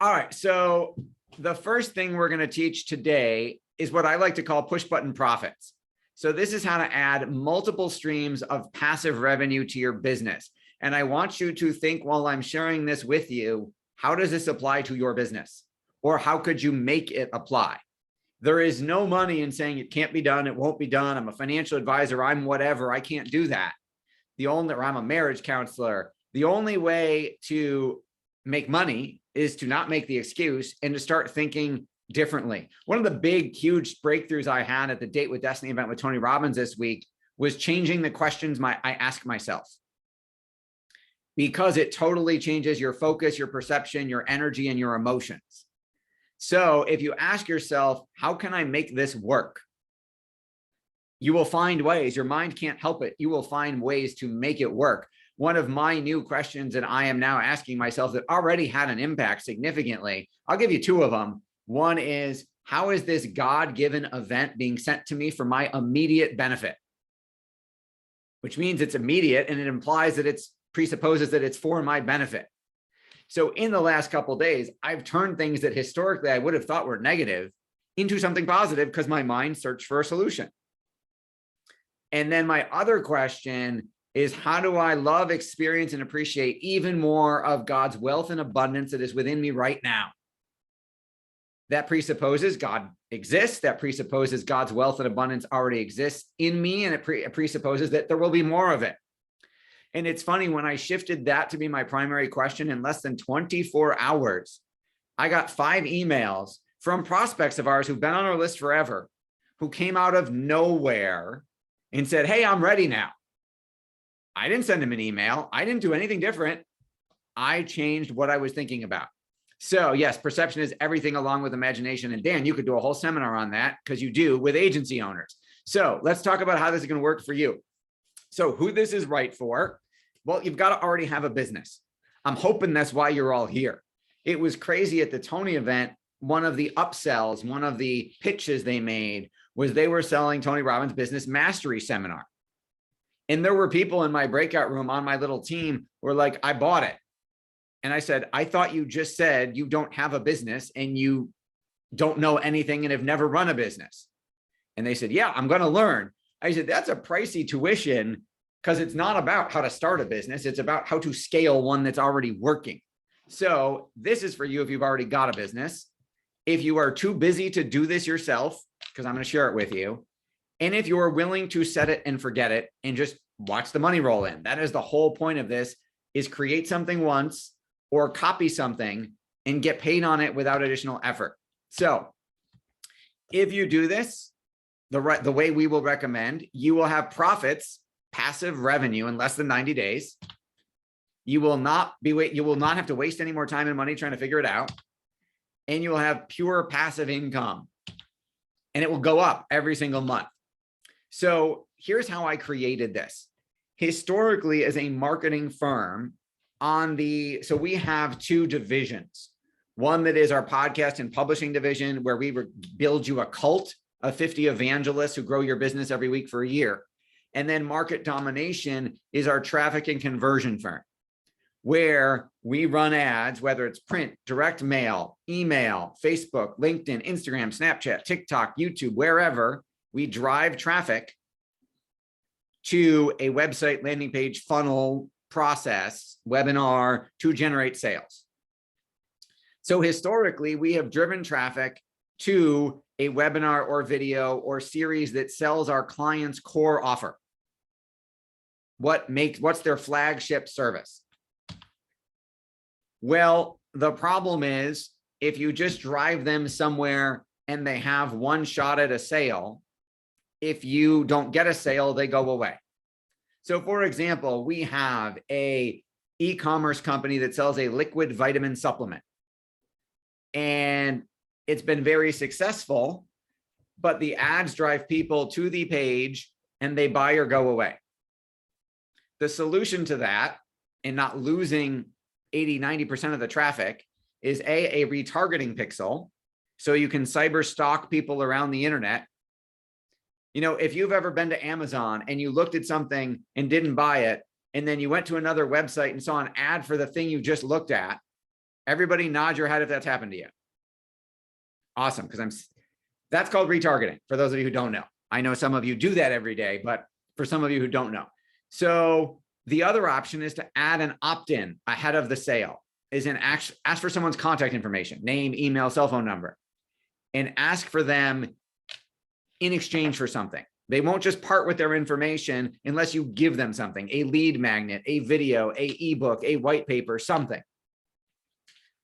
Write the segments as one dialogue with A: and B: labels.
A: All right. So the first thing we're going to teach today is what I like to call push button profits. So this is how to add multiple streams of passive revenue to your business. And I want you to think while I'm sharing this with you, how does this apply to your business? Or how could you make it apply? There is no money in saying it can't be done. It won't be done. I'm a financial advisor. I'm whatever. I can't do that. Or I'm a marriage counselor. The only way to make money is to not make the excuse and to start thinking differently. One of the big, huge breakthroughs I had at the Date with Destiny event with Tony Robbins this week was changing the questions I ask myself, because it totally changes your focus, your perception, your energy, and your emotions. So if you ask yourself, how can I make this work? You will find ways. Your mind can't help it. You will find ways to make it work. One of my new questions that I am now asking myself that already had an impact significantly, I'll give you two of them. One is, how is this God-given event being sent to me for my immediate benefit? Which means it's immediate, and it implies that it presupposes that it's for my benefit. So in the last couple of days, I've turned things that historically I would have thought were negative into something positive because my mind searched for a solution. And then my other question is, how do I love, experience, and appreciate even more of God's wealth and abundance that is within me right now? That presupposes God exists. That presupposes God's wealth and abundance already exists in me. And it presupposes that there will be more of it. And it's funny, when I shifted that to be my primary question, in less than 24 hours, I got 5 emails from prospects of ours who've been on our list forever, who came out of nowhere and said, hey, I'm ready now. I didn't send them an email. I didn't do anything different. I changed what I was thinking about. So yes, perception is everything along with imagination. And Dan, you could do a whole seminar on that because you do with agency owners. So let's talk about how this is going to work for you. So who this is right for? Well, you've got to already have a business. I'm hoping that's why you're all here. It was crazy at the Tony event. One of the upsells, one of the pitches they made was they were selling Tony Robbins' Business Mastery Seminar. And there were people in my breakout room on my little team who were like, I bought it. And I said, I thought you just said you don't have a business and you don't know anything and have never run a business. And they said, yeah, I'm going to learn. I said, that's a pricey tuition because it's not about how to start a business. It's about how to scale one that's already working. So this is for you if you've already got a business. If you are too busy to do this yourself, because I'm going to share it with you. And if you are willing to set it and forget it and just watch the money roll in, that is the whole point of this, is create something once or copy something and get paid on it without additional effort. So if you do this the way we will recommend, you will have profits, passive revenue in less than 90 days. You will not have to waste any more time and money trying to figure it out. And you will have pure passive income. And it will go up every single month. So here's how I created this. Historically, as a marketing firm, so we have 2 divisions. One that is our podcast and publishing division, where we build you a cult of 50 evangelists who grow your business every week for a year. And then market domination is our traffic and conversion firm, where we run ads, whether it's print, direct mail, email, Facebook, LinkedIn, Instagram, Snapchat, TikTok, YouTube, wherever. We drive traffic to a website, landing page, funnel, process, webinar to generate sales. So historically, we have driven traffic to a webinar or video or series that sells our client's core offer. What's their flagship service? Well, the problem is, if you just drive them somewhere and they have one shot at a sale, if you don't get a sale, they go away. So for example, we have a e-commerce company that sells a liquid vitamin supplement. And it's been very successful, but the ads drive people to the page and they buy or go away. The solution to that, and not losing 80–90% of the traffic, is a retargeting pixel. So you can cyber stalk people around the internet. You know, if you've ever been to Amazon and you looked at something and didn't buy it, and then you went to another website and saw an ad for the thing you just looked at, Everybody nod your head if that's happened to you. Awesome, because that's called retargeting, for those of you who don't know. I know some of you do that every day, but for some of you who don't know. So the other option is to add an opt-in ahead of the sale, is an ask for someone's contact information, name, email, cell phone number, and ask for them in exchange for something. They won't just part with their information unless you give them something, a lead magnet, a video, a ebook, a white paper, something.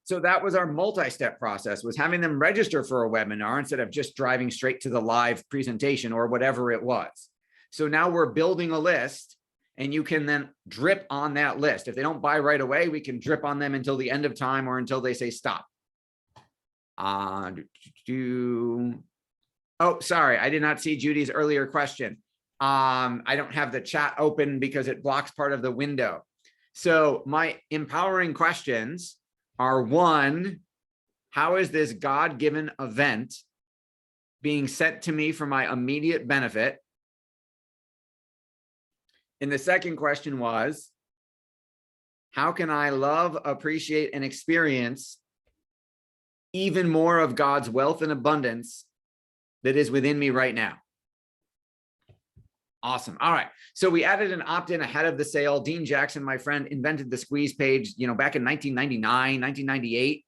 A: So that was our multi-step process, was having them register for a webinar instead of just driving straight to the live presentation or whatever it was. So now we're building a list, and you can then drip on that list. If they don't buy right away, we can drip on them until the end of time or until they say stop. Oh, sorry, I did not see Judy's earlier question. I don't have the chat open because it blocks part of the window. So my empowering questions are: one, how is this God-given event being sent to me for my immediate benefit? And the second question was, how can I love, appreciate, and experience even more of God's wealth and abundance that is within me right now? Awesome. All right. So we added an opt-in ahead of the sale. Dean Jackson, my friend, invented the squeeze page, back in 1999, 1998.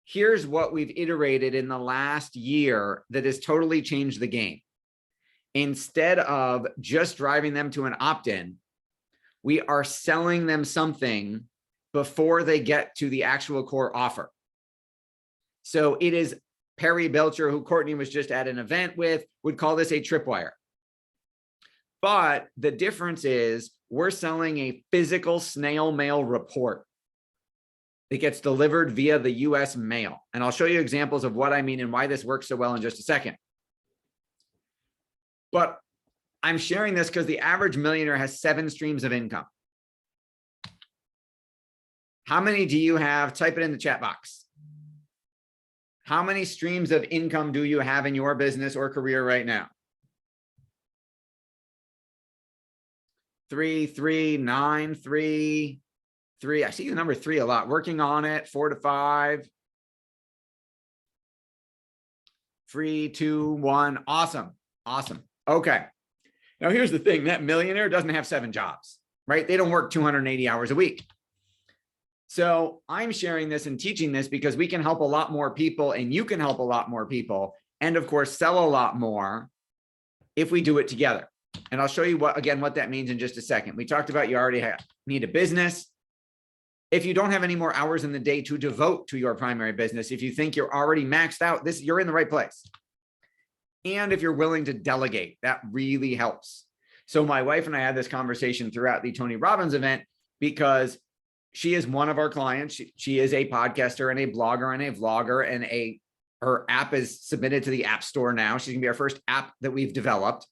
A: Here's what we've iterated in the last year that has totally changed the game. Instead of just driving them to an opt-in, we are selling them something before they get to the actual core offer. So it is Perry Belcher, who Courtney was just at an event with, would call this a tripwire. But the difference is we're selling a physical snail mail report. It gets delivered via the US mail. And I'll show you examples of what I mean and why this works so well in just a second. But I'm sharing this because the average millionaire has 7 streams of income. How many do you have? Type it in the chat box. How many streams of income do you have in your business or career right now? 3, 3, 9, 3, 3. I see the number 3 a lot. Working on it. 4 to 5. 3, 2, 1. Awesome. Awesome. Okay. Now here's the thing. That millionaire doesn't have 7 jobs, right? They don't work 280 hours a week. So I'm sharing this and teaching this because we can help a lot more people, and you can help a lot more people, and of course, sell a lot more if we do it together. And I'll show you what that means in just a second. We talked about you already need a business. If you don't have any more hours in the day to devote to your primary business, if you think you're already maxed out, you're in the right place. And if you're willing to delegate, that really helps. So my wife and I had this conversation throughout the Tony Robbins event because she is one of our clients. She is a podcaster and a blogger and a vlogger, and her app is submitted to the App Store now. She's gonna be our first app that we've developed.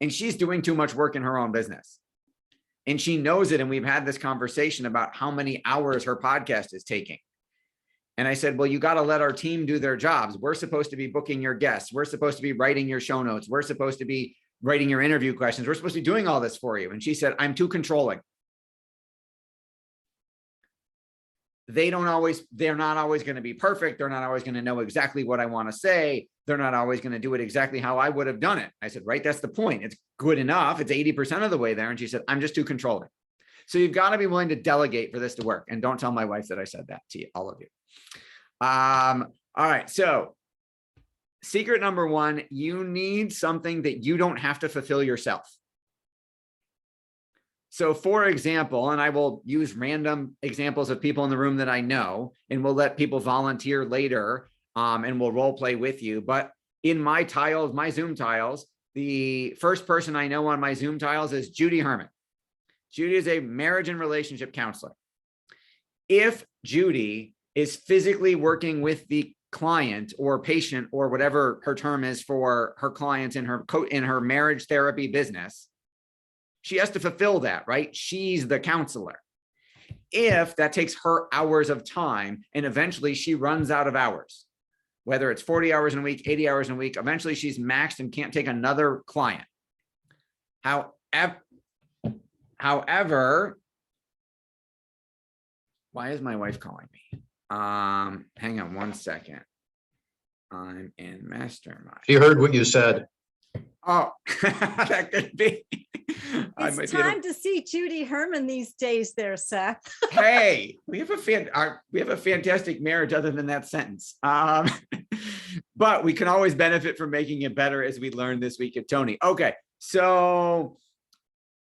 A: And she's doing too much work in her own business. And she knows it. And we've had this conversation about how many hours her podcast is taking. And I said, well, you got to let our team do their jobs. We're supposed to be booking your guests. We're supposed to be writing your show notes. We're supposed to be writing your interview questions. We're supposed to be doing all this for you. And she said, I'm too controlling. They're not always going to be perfect. They're not always going to know exactly what I want to say. They're not always going to do it exactly how I would have done it. I said, right, that's the point. It's good enough. It's 80% of the way there. And she said, I'm just too controlling. So you've got to be willing to delegate for this to work. And don't tell my wife that I said that to you, all of you. All right. So secret number 1, you need something that you don't have to fulfill yourself. So for example, and I will use random examples of people in the room that I know, and we'll let people volunteer later, and we'll role play with you. But in my tiles, my Zoom tiles, the first person I know on my Zoom tiles is Judy Herman. Judy is a marriage and relationship counselor. If Judy is physically working with the client or patient or whatever her term is for her clients in her marriage therapy business, she has to fulfill that, right? She's the counselor. If that takes her hours of time and eventually she runs out of hours, whether it's 40 hours in a week, 80 hours in a week, eventually she's maxed and can't take another client. However, Why is my wife calling me? Hang on one second. I'm in Mastermind.
B: She heard what you said.
A: Oh, that could be.
C: It's time to see Judy Herman these days there, Seth.
A: Hey, we have a fantastic marriage other than that sentence. But we can always benefit from making it better, as we learned this week at Tony. Okay, so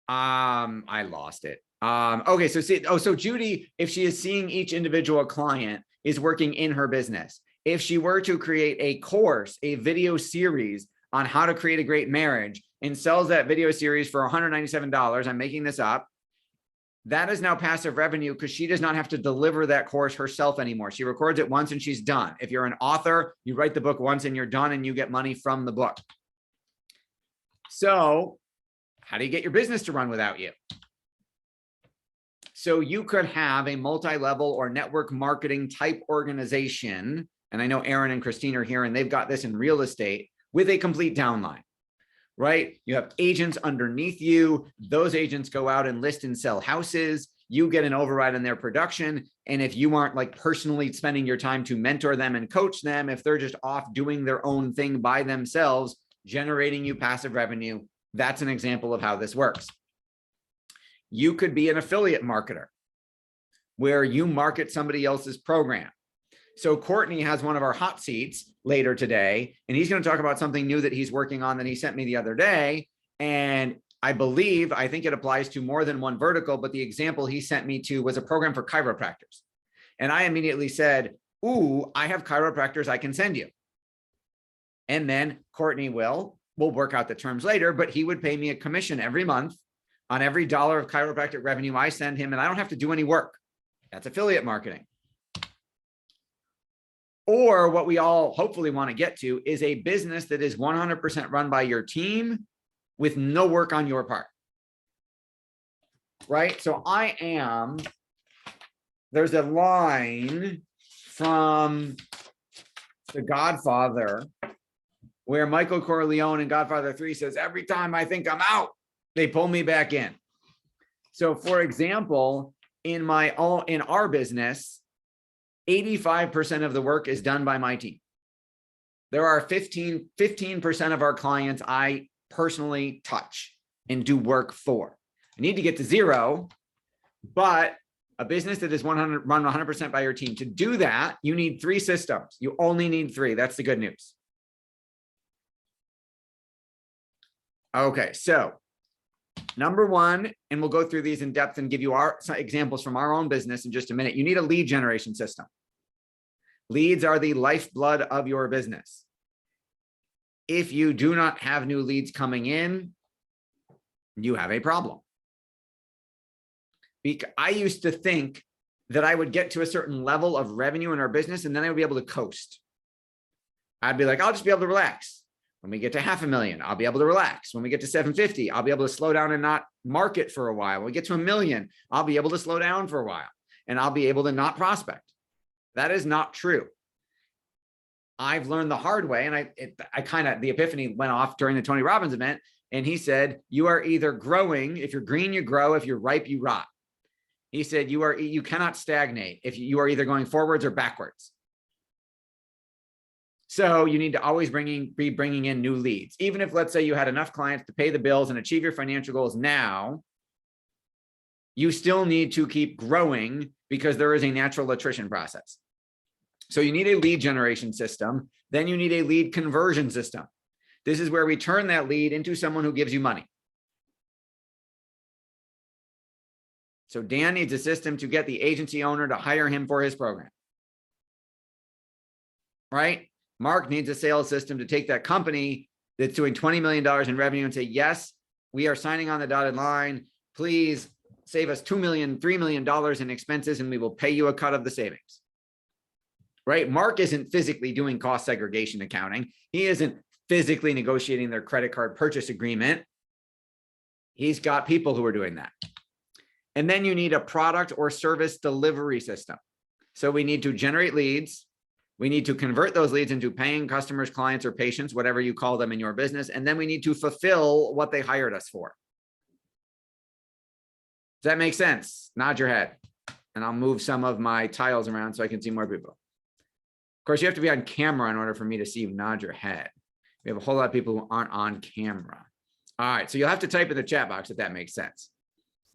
A: I lost it. Okay, so see, so Judy, if she is seeing each individual client, is working in her business. If she were to create a course, a video series on how to create a great marriage, and sells that video series for $197, I'm making this up, that is now passive revenue because she does not have to deliver that course herself anymore. She records it once and she's done. If you're an author, you write the book once and you're done and you get money from the book. So how do you get your business to run without you? So you could have a multi-level or network marketing type organization. And I know Aaron and Christine are here and they've got this in real estate with a complete downline. Right? You have agents underneath you. Those agents go out and list and sell houses. You get an override on their production. And if you aren't like personally spending your time to mentor them and coach them, if they're just off doing their own thing by themselves, generating you passive revenue, that's an example of how this works. You could be an affiliate marketer where you market somebody else's program. So Courtney has one of our hot seats later today, and he's going to talk about something new that he's working on that he sent me the other day. And I think it applies to more than one vertical, but the example he sent me to was a program for chiropractors. And I immediately said, ooh, I have chiropractors I can send you. And then Courtney we'll work out the terms later, but he would pay me a commission every month on every dollar of chiropractic revenue I send him, and I don't have to do any work. That's affiliate marketing. Or what we all hopefully want to get to is a business that is 100% run by your team with no work on your part. Right? So there's a line from The Godfather where Michael Corleone in Godfather 3 says, every time I think I'm out, they pull me back in. So for example, in our business, 85% of the work is done by my team. There are 15% of our clients I personally touch and do work for. I need to get to 0, but a business that is run 100% by your team. To do that, you need 3 systems. You only need 3. That's the good news. Okay, so number 1, and we'll go through these in depth and give you some examples from our own business in just a minute. You need a lead generation system. Leads are the lifeblood of your business. If you do not have new leads coming in, you have a problem. I used to think that I would get to a certain level of revenue in our business and then I would be able to coast. I'd be like, I'll just be able to relax. When we get to $500,000, I'll be able to relax. When we get to 750, I'll be able to slow down and not market for a while. When we get to $1 million, I'll be able to slow down for a while and I'll be able to not prospect. That is not true. I've learned the hard way. And the epiphany went off during the Tony Robbins event. And he said, you are either growing. If you're green, you grow. If you're ripe, you rot. He said, you cannot stagnate. If you are either going forwards or backwards. So you need to always be bringing in new leads. Even if, let's say, you had enough clients to pay the bills and achieve your financial goals now, you still need to keep growing because there is a natural attrition process. So you need a lead generation system. Then you need a lead conversion system. This is where we turn that lead into someone who gives you money. So Dan needs a system to get the agency owner to hire him for his program. Right? Mark needs a sales system to take that company that's doing $20 million in revenue and say, yes, we are signing on the dotted line. Please save us $2 million, $3 million in expenses, and we will pay you a cut of the savings. Right? Mark isn't physically doing cost segregation accounting. He isn't physically negotiating their credit card purchase agreement. He's got people who are doing that. And then you need a product or service delivery system. So we need to generate leads. We need to convert those leads into paying customers, clients, or patients, whatever you call them in your business. And then we need to fulfill what they hired us for. Does that make sense? Nod your head. and I'll move some of my tiles around so I can see more people. Of course, you have to be on camera in order for me to see you nod your head. We have a whole lot of people who aren't on camera. All right, so you'll have to type in the chat box if that makes sense.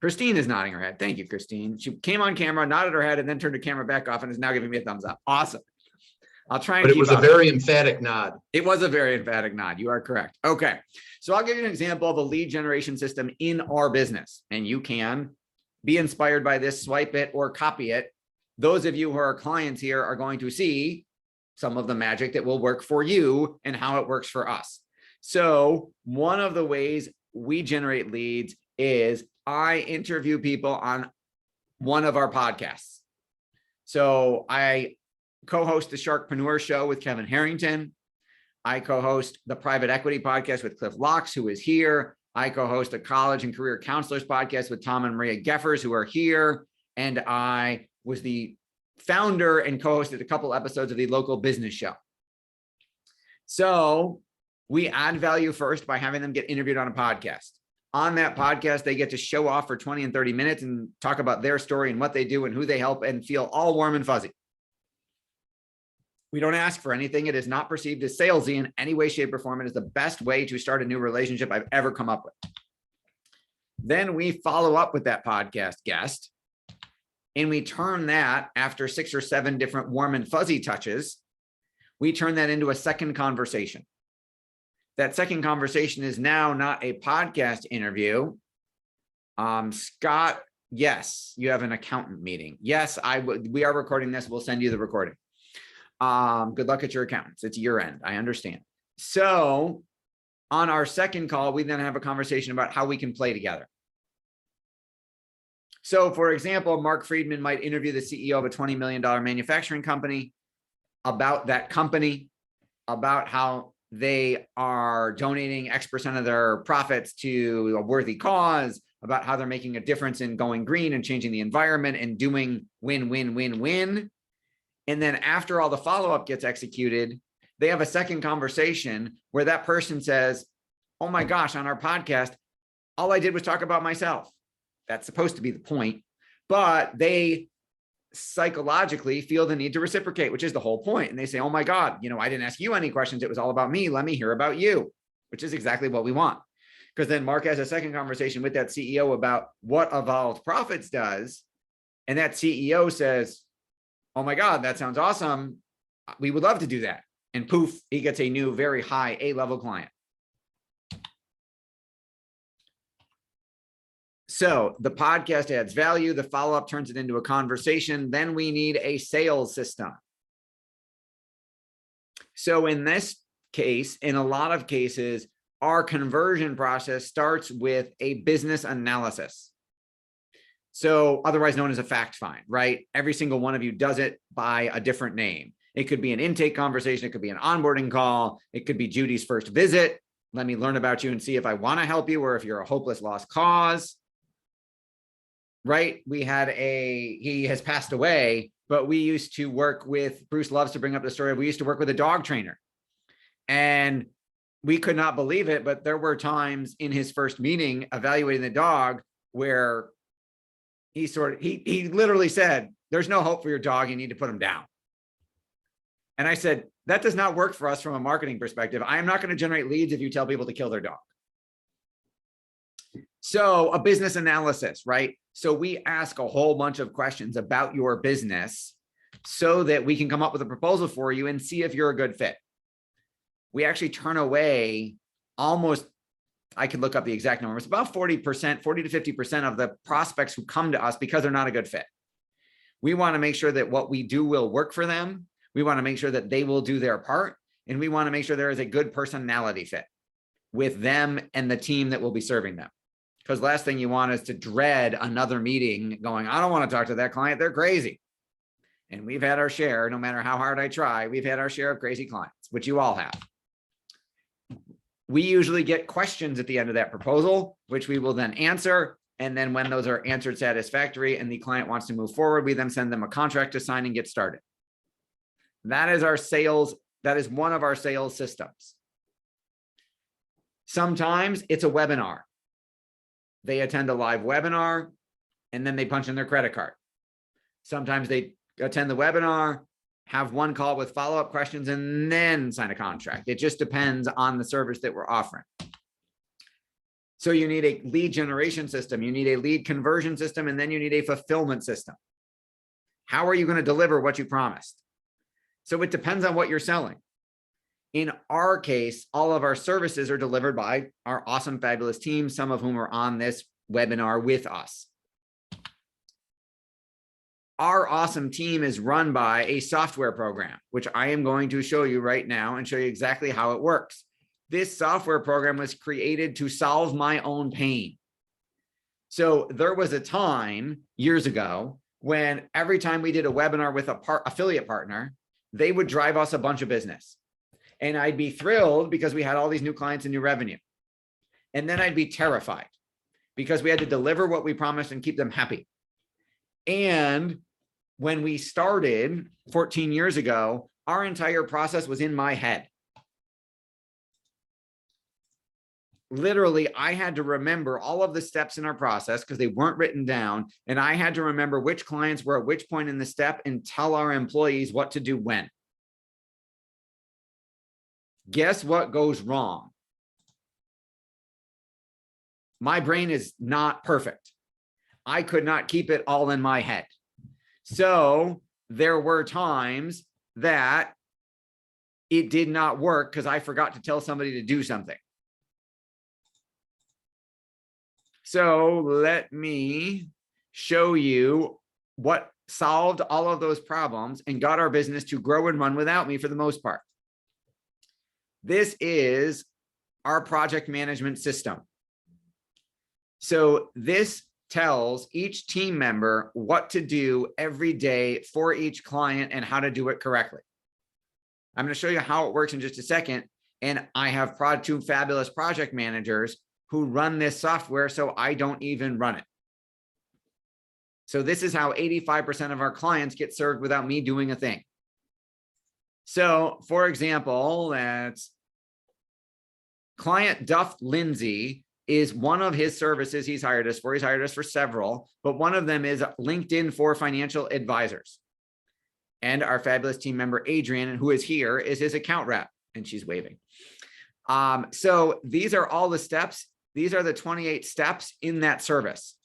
A: Christine is nodding her head. Thank you, Christine. She came on camera, nodded her head, and then turned the camera back off and is now giving me a thumbs up. Awesome. I'll try and
B: But it
A: keep
B: was
A: up.
B: a very emphatic nod.
A: It was a very emphatic nod. You are correct. Okay. So I'll give you an example of a lead generation system in our business, and you can be inspired by this, swipe it or copy it. Those of you who are clients here are going to see some of the magic that will work for you and how it works for us. So one of the ways we generate leads is I interview people on one of our podcasts. So I co-host the Sharkpreneur Show with Kevin Harrington. I co-host the Private Equity Podcast with Cliff Locks, who is here. I co-host a College and Career Counselors Podcast with Tom and Maria Geffers, who are here. And I was the founder and co-hosted a couple episodes of the Local Business Show. So we add value first by having them get interviewed on a podcast. On that podcast, they get to show off for 20 and 30 minutes and talk about their story and what they do and who they help and feel all warm and fuzzy. We don't ask for anything. It is not perceived as salesy in any way, shape, or form. It is the best way to start a new relationship I've ever come up with. Then we follow up with that podcast guest, and we turn that, after 6 or 7 different warm and fuzzy touches, we turn that into a second conversation. That second conversation is now not a podcast interview. Scott, yes, you have an accountant meeting. Yes, we are recording this. We'll send you the recording. Good luck at your accountants. It's year end. I understand. So on our second call, we then have a conversation about how we can play together. So for example, Mark Friedman might interview the CEO of a $20 million manufacturing company about that company, about how they are donating X% of their profits to a worthy cause, about how they're making a difference in going green and changing the environment and doing win, win, win, win. And then after all the follow-up gets executed, they have a second conversation where that person says, oh my gosh, on our podcast, all I did was talk about myself. That's supposed to be the point, but they psychologically feel the need to reciprocate, which is the whole point. And they say, oh my God, I didn't ask you any questions. It was all about me. Let me hear about you, which is exactly what we want. Because then Mark has a second conversation with that CEO about what Evolved Profits does. And that CEO says, oh my God, that sounds awesome. We would love to do that. And poof, he gets a new, very high A-level client. So the podcast adds value. The follow-up turns it into a conversation. Then we need a sales system. So in this case, in a lot of cases, our conversion process starts with a business analysis. So otherwise known as a fact find, right? Every single one of you does it by a different name. It could be an intake conversation. It could be an onboarding call. It could be Judy's first visit. Let me learn about you and see if I want to help you or if you're a hopeless lost cause. Right? He has passed away, but we used to work with, Bruce loves to bring up the story. We used to work with a dog trainer and we could not believe it, but there were times in his first meeting evaluating the dog where he literally said, there's no hope for your dog. You need to put him down. And I said, that does not work for us from a marketing perspective. I am not going to generate leads if you tell people to kill their dog. So a business analysis, right? So we ask a whole bunch of questions about your business so that we can come up with a proposal for you and see if you're a good fit. We actually turn away almost, I could look up the exact number. It's about 40%, 40 to 50% of the prospects who come to us because they're not a good fit. We want to make sure that what we do will work for them. We want to make sure that they will do their part. And we want to make sure there is a good personality fit with them and the team that will be serving them. Because last thing you want is to dread another meeting going, I don't want to talk to that client. They're crazy. And we've had our share, no matter how hard I try, we've had our share of crazy clients, which you all have. We usually get questions at the end of that proposal, which we will then answer. And then when those are answered satisfactory and the client wants to move forward, we then send them a contract to sign and get started. That is our sales. That is one of our sales systems. Sometimes it's a webinar. They attend a live webinar and then they punch in their credit card. Sometimes they attend the webinar, have one call with follow-up questions, and then sign a contract. It just depends on the service that we're offering. So you need a lead generation system, you need a lead conversion system, and then you need a fulfillment system. How are you going to deliver what you promised? So it depends on what you're selling. In our case, all of our services are delivered by our awesome, fabulous team, some of whom are on this webinar with us. Our awesome team is run by a software program, which I am going to show you right now and show you exactly how it works. This software program was created to solve my own pain. So there was a time years ago when every time we did a webinar with a affiliate partner, they would drive us a bunch of business. And I'd be thrilled because we had all these new clients and new revenue. And then I'd be terrified because we had to deliver what we promised and keep them happy. And when we started 14 years ago, our entire process was in my head. Literally, I had to remember all of the steps in our process because they weren't written down. And I had to remember which clients were at which point in the step and tell our employees what to do when. Guess what goes wrong? My brain is not perfect. I could not keep it all in my head. So there were times that it did not work because I forgot to tell somebody to do something. So let me show you what solved all of those problems and got our business to grow and run without me for the most part. This is our project management system. So this tells each team member what to do every day for each client and how to do it correctly. I'm going to show you how it works in just a second. And I have two fabulous project managers who run this software, so I don't even run it. So this is how 85% of our clients get served without me doing a thing. So for example, that's client Duff Lindsay is one of his services he's hired us for. He's hired us for several, but one of them is LinkedIn for financial advisors. And our fabulous team member, Adrian, who is here, is his account rep, and she's waving. So these are all the steps. These are the 28 steps in that service.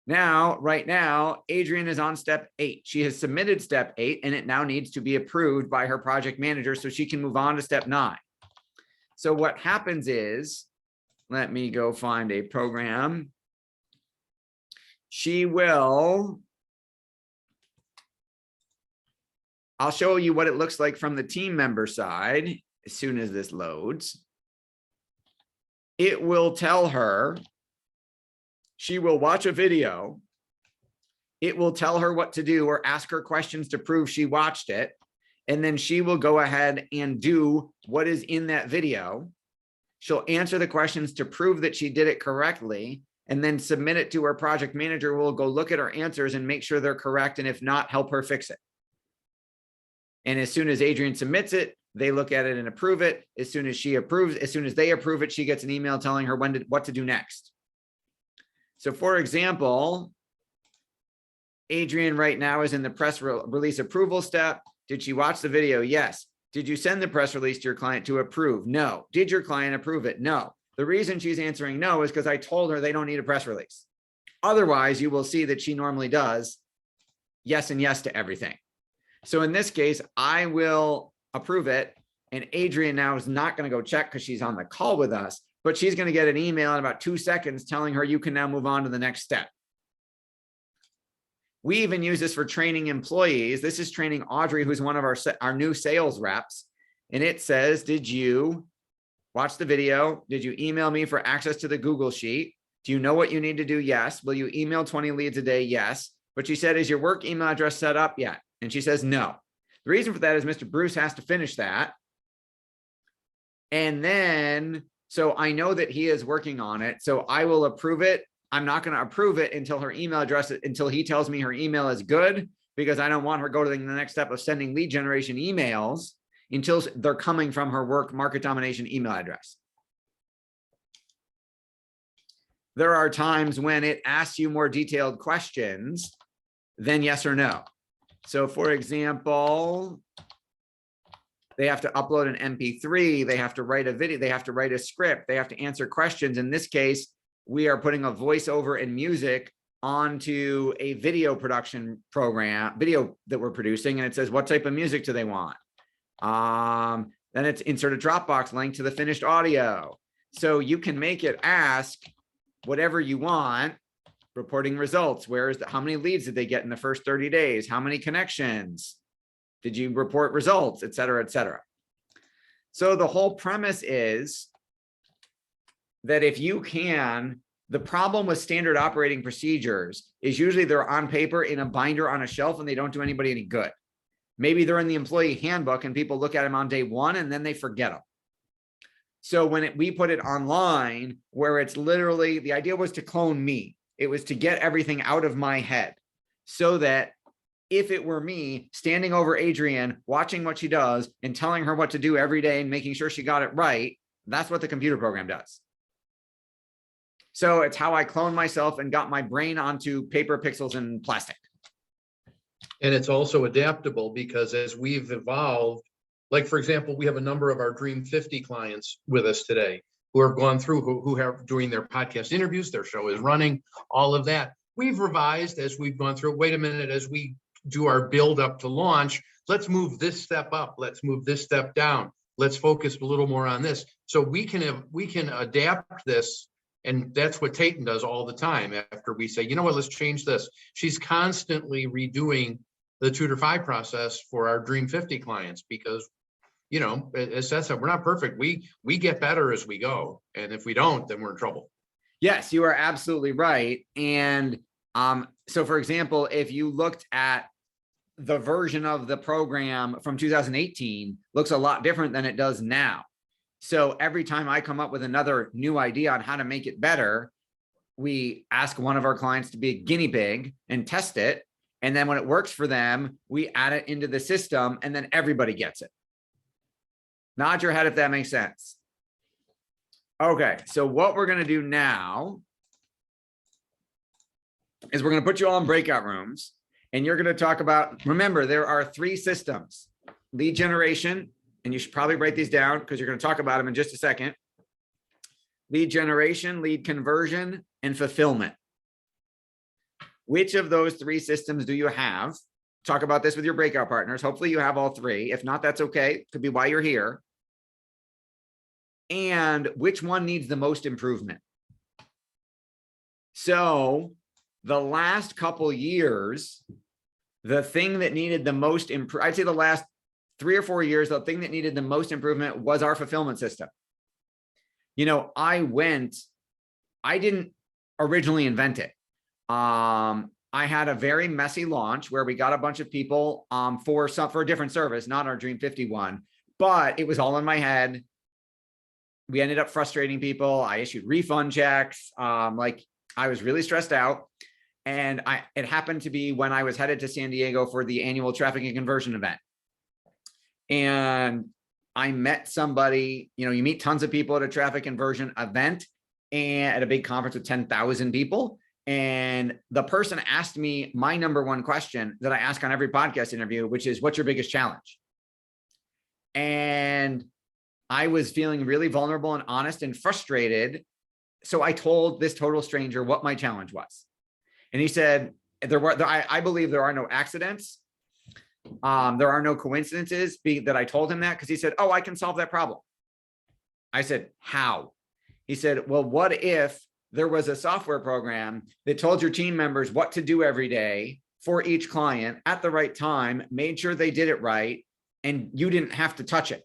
A: Now, right now, Adrian is on step 8. She has submitted step 8, and it now needs to be approved by her project manager so she can move on to step 9. So what happens is, let me go find a program. I'll show you what it looks like from the team member side as soon as this loads. It will tell her, she will watch a video. It will tell her what to do or ask her questions to prove she watched it. And then she will go ahead and do what is in that video. She'll answer the questions to prove that she did it correctly and then submit it to her project manager who will go look at her answers and make sure they're correct. And if not, help her fix it. And as soon as Adrian submits it, they look at it and approve it. As soon as they approve it, she gets an email telling her what to do next. So for example, Adrian right now is in the press release approval step. Did she watch the video? Yes. Did you send the press release to your client to approve? No. Did your client approve it? No. The reason she's answering no is because I told her they don't need a press release. Otherwise, you will see that she normally does yes and yes to everything. So in this case, I will approve it. And Adrian now is not going to go check because she's on the call with us, but she's going to get an email in about 2 seconds telling her you can now move on to the next step. We even use this for training employees. This is training Audrey, who's one of our new sales reps. And it says, did you watch the video? Did you email me for access to the Google Sheet? Do you know what you need to do? Yes. Will you email 20 leads a day? Yes. But she said, is your work email address set up yet? And she says, no. The reason for that is Mr. Bruce has to finish that. And then, so I know that he is working on it. So I will approve it. I'm not going to approve it until her email address, until he tells me her email is good, because I don't want her to go to the next step of sending lead generation emails until they're coming from her work market domination email address. There are times when it asks you more detailed questions then yes or no. So for example, they have to upload an MP3, they have to write a video, they have to write a script, they have to answer questions. In this case, we are putting a voiceover and music onto a video production program, video that we're producing, and it says, what type of music do they want? Then it's insert a Dropbox link to the finished audio. So you can make it ask whatever you want. Reporting results. How many leads did they get in the first 30 days? How many connections? Did you report results, et cetera, et cetera? So the whole premise is that if you can, the problem with standard operating procedures is usually they're on paper in a binder on a shelf and they don't do anybody any good. Maybe they're in the employee handbook and people look at them on day one and then they forget them. So when we put it online, where it's literally, the idea was to clone me. It was to get everything out of my head so that if it were me standing over Adrienne, watching what she does and telling her what to do every day and making sure she got it right, that's what the computer program does. So it's how I cloned myself and got my brain onto paper, pixels, and plastic.
B: And it's also adaptable because as we've evolved, like, for example, we have a number of our Dream 50 clients with us today who have gone through, who have doing their podcast interviews, their show is running, all of that. We've revised as we've gone through, wait a minute, as we do our build up to launch, let's move this step up, let's move this step down, let's focus a little more on this. So we can adapt this. And that's what Tayton does all the time. After we say, you know what, let's change this. She's constantly redoing the 2 to 5 process for our Dream 50 clients because, you know, as Seth said, we're not perfect. We get better as we go. And if we don't, then we're in trouble.
A: Yes, you are absolutely right. And so for example, if you looked at the version of the program from 2018, looks a lot different than it does now. So every time I come up with another new idea on how to make it better, we ask one of our clients to be a guinea pig and test it. And then when it works for them, we add it into the system and then everybody gets it. Nod your head if that makes sense. Okay, so what we're going to do now is we're going to put you all in breakout rooms and you're going to talk about, remember, there are 3 systems: lead generation, and you should probably write these down because you're going to talk about them in just a second. Lead generation, lead conversion, and fulfillment. Which of those 3 systems do you have? Talk about this with your breakout partners. Hopefully you have all 3. If not, that's okay. Could be why you're here. And which one needs the most improvement? So the last couple years, the thing that needed the most I'd say the last 3 or 4 years, the thing that needed the most improvement was our fulfillment system. You know, I didn't originally invent it. I had a very messy launch where we got a bunch of people for a different service, not our Dream 51, but it was all in my head. We ended up frustrating people. I issued refund checks. Like I was really stressed out. And it happened to be when I was headed to San Diego for the annual traffic and conversion event. And I met somebody, you know, you meet tons of people at a traffic conversion event and at a big conference with 10,000 people. And the person asked me my number one question that I ask on every podcast interview, which is, what's your biggest challenge? And I was feeling really vulnerable and honest and frustrated. So I told this total stranger what my challenge was. And he said, I believe there are no accidents. There are no coincidences that I told him that, because he said, oh, I can solve that problem. I said, how? He said, well, what if there was a software program that told your team members what to do every day for each client at the right time, made sure they did it right, and you didn't have to touch it?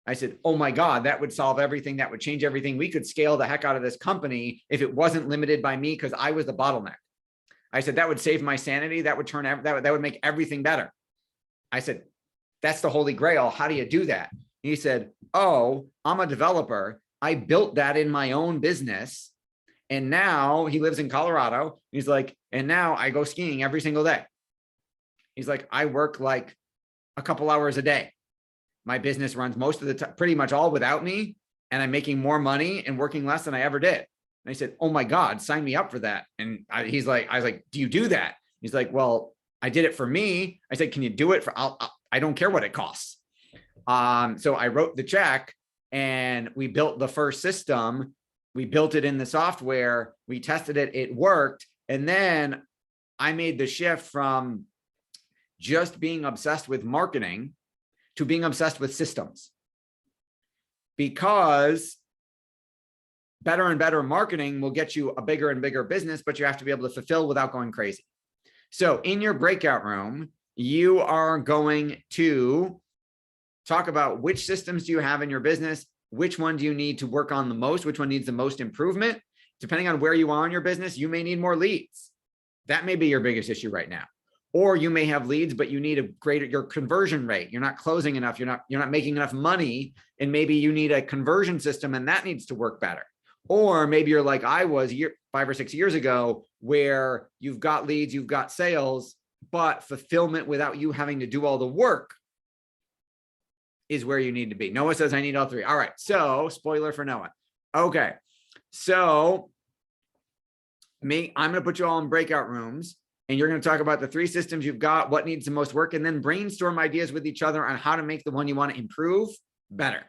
A: I said, oh my God, that would solve everything. That would change everything. We could scale the heck out of this company if it wasn't limited by me because I was the bottleneck. I said, that would save my sanity. That would make everything better. I said, that's the holy grail. How do you do that? He said, oh, I'm a developer. I built that in my own business. And now he lives in Colorado. He's like, and now I go skiing every single day. He's like, I work like a couple hours a day. My business runs most of the time, pretty much all without me. And I'm making more money and working less than I ever did. And I said, oh my God, sign me up for that. And I was like, do you do that? He's like, well, I did it for me. I said, can you do it for, I don't care what it costs. So I wrote the check and we built the first system. We built it in the software. We tested it. It worked. And then I made the shift from just being obsessed with marketing to being obsessed with systems, because better and better marketing will get you a bigger and bigger business, but you have to be able to fulfill without going crazy. So in your breakout room, you are going to talk about which systems do you have in your business, which one do you need to work on the most, which one needs the most improvement. Depending on where you are in your business, you may need more leads. That may be your biggest issue right now. Or you may have leads, but you need a greater, your conversion rate. You're not closing enough. You're not making enough money. And maybe you need a conversion system and that needs to work better. Or maybe you're like I was 5 or 6 years ago, where you've got leads, you've got sales, but fulfillment without you having to do all the work is where you need to be. Noah says, I need all three. All right. So spoiler for Noah. Okay. So I'm going to put you all in breakout rooms and you're going to talk about the 3 systems you've got, what needs the most work, and then brainstorm ideas with each other on how to make the one you want to improve better.